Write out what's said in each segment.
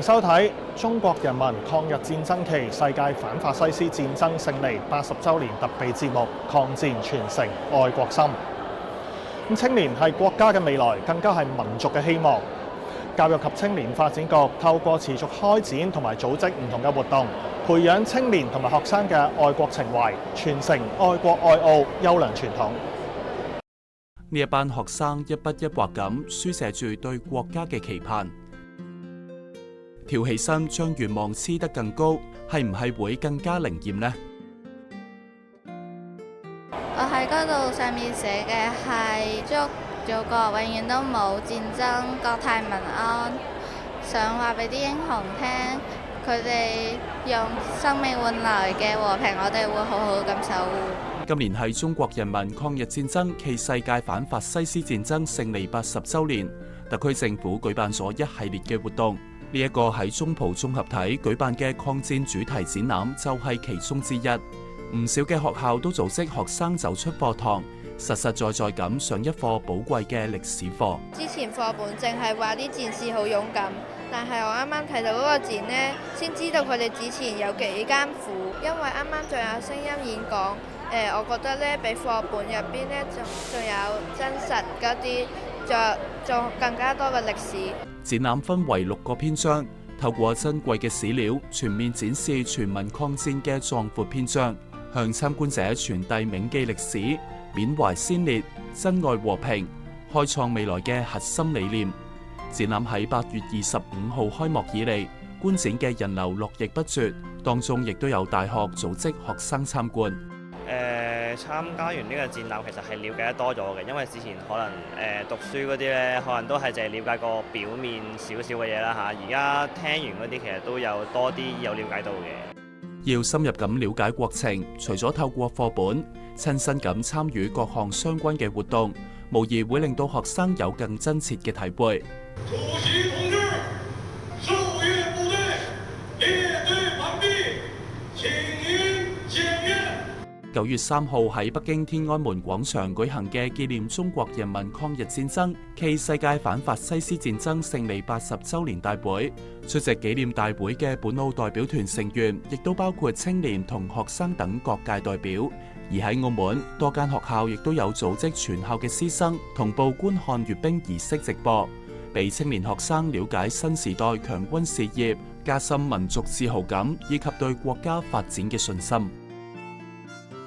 收睇中國人民抗日戰爭暨世界反法西斯戰爭勝利80週年特備節目《抗戰傳承愛國心》。青年係國家嘅未來，更加係民族嘅希望。教育及青年發展局透過持續開展同埋組織唔同嘅活動，培養青年同埋學生嘅愛國情懷，傳承愛國愛澳優良傳統。呢一班學生一筆一畫咁書寫住對國家嘅期盼，跳起身將願望黐得更高，係唔係會更加靈驗呢？我喺嗰度上面寫嘅係祝祖國永遠都冇戰爭，國泰民安。想話俾啲英雄聽，佢哋用生命換來嘅和平，我哋會好好咁守護。今年係中國人民抗日戰爭暨世界反法西斯戰爭勝利80週年，特區政府舉辦咗一系列嘅活動。呢一個喺中葡綜合體舉辦嘅抗戰主題展覽就係其中之一。唔少嘅學校都組織學生走出課堂，實實在在咁上一課寶貴嘅歷史課。之前課本淨係話啲戰士好勇敢，但係我啱啱睇到嗰個展呢，先知道佢哋之前有幾艱苦。因為啱啱仲有聲音演講，我覺得呢，比課本入邊呢，仲有真實嗰啲，仲更加多嘅歷史。展覽分為6個篇章，透過珍貴嘅史料，全面展示全民抗戰嘅壯闊篇章，向參觀者傳遞銘記歷史、緬懷先烈、珍愛和平、開創未來嘅核心理念。展覽喺8月25號開幕以嚟，觀展嘅人流絡繹不絕，當中亦都有大學組織學生參觀。參加完呢個展覽，其實係了解得多咗嘅，因為之前可能讀書嗰啲咧，可能都係淨係了解個表面少少嘅嘢啦嚇。而家聽完嗰啲，其實都有多啲有了解到嘅。要深入咁了解國情，除咗透過課本，親身咁參與各項相關嘅活動，無疑會令到學生有更真切嘅體會。主席同志，受閱部隊列隊完畢，請您檢閱。9月3號喺北京天安門廣場舉行嘅紀念中國人民抗日戰爭暨世界反法西斯戰爭勝利80週年大會，出席紀念大會嘅本澳代表團成員，亦都包括青年同學生等各界代表。而喺澳門，多間學校亦都有組織全校嘅師生同步觀看閱兵儀式直播，俾青年學生了解新時代強軍事業，加深民族自豪感以及對國家發展嘅信心。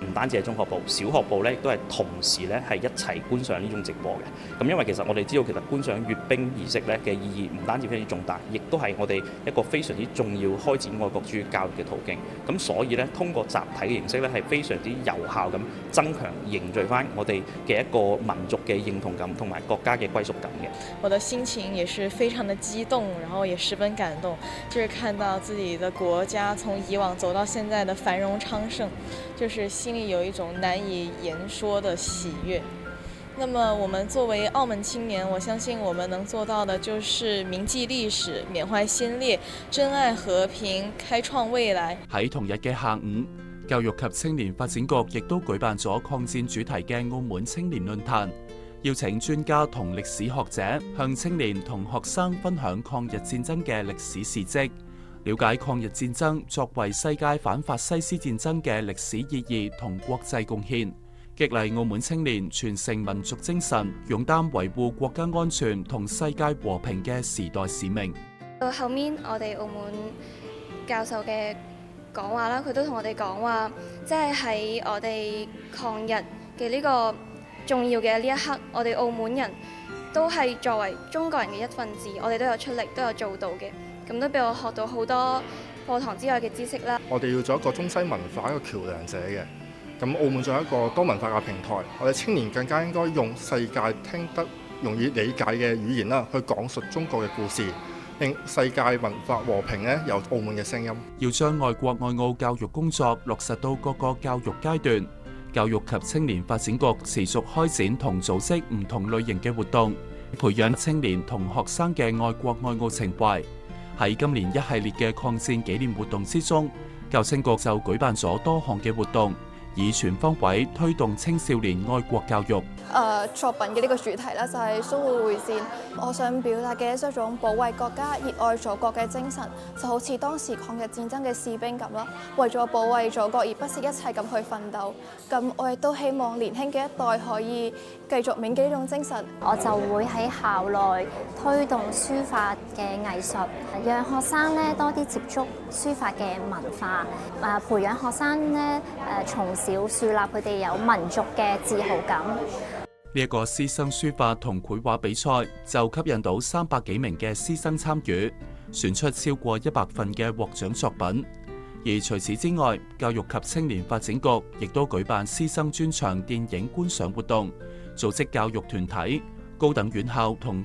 唔單止係中學部、小學部咧，亦都係同時咧係一齊觀賞呢種直播嘅。咁因為其實我哋知道，其實觀賞閱兵儀式咧嘅意義唔單止非常之重大，亦都係我哋一個非常之重要開展愛國主義教育嘅途徑。咁所以咧，通過集體嘅形式咧，係非常之有效咁增強凝聚翻我哋嘅一個民族嘅認同感同埋國家嘅歸屬感嘅。我的心情也是非常的激動，然後也十分感動，就是看到自己的國家從以往走到現在的繁榮昌盛，就是心裡有一種難以言說的喜悅。那麼我們作為澳門青年，我相信我們能做到的就是銘記歷史、緬懷先烈、珍愛和平、開創未來。喺同日嘅下午，教育及青年發展局亦都舉辦咗抗戰主題嘅澳門青年論壇，邀請專家同歷史學者向青年同學生分享抗日戰爭嘅歷史事蹟，了解抗日戰爭作為世界反法西斯戰爭嘅歷史意義同國際貢獻，激勵澳門青年傳承民族精神，勇擔維護國家安全同世界和平嘅時代使命。到後面我哋澳門教授嘅講話啦，佢都同我哋講話，即係喺我哋抗日嘅呢個重要嘅呢一刻，我哋澳門人都係作為中國人嘅一份子，我哋都有出力，都有做到嘅。咁都俾我學到好多課堂之外嘅知識啦。我哋要做一個中西文化一個橋梁者嘅。咁澳門仲有一個多文化嘅平台，我哋青年更加應該用世界聽得容易理解嘅語言啦，去講述中國嘅故事，令世界文化和平咧有澳門嘅聲音。要將愛國愛澳教育工作落實到各個教育階段，教育及青年發展局持續開展同組織唔同類型嘅活動，培養青年同學生嘅愛國愛澳情懷。喺今年一系列嘅抗戰紀念活動之中，教青局就舉辦咗多項嘅活動，以全方位推動青少年愛國教育。作品嘅呢個主題咧就係蘇會會戰，我想表達嘅係一種保衛國家、熱愛祖國嘅精神，就好似當時抗日戰爭嘅士兵咁咯，為咗保衛祖國而不惜一切咁去奮鬥。咁我亦都希望年輕嘅一代可以繼續銘記呢種精神。我就會喺校內推動書法嘅藝術，讓學生咧多啲接觸書法嘅文化，培養學生咧從小樹立佢哋有民族嘅自豪感。呢一個師生書法同繪畫比賽就吸引到300幾名嘅師生參與，選出超過100份嘅獲獎作品。而除此之外，教育及青年發展局亦都舉辦師生專場電影觀賞活動，組織教育團體、高等院校同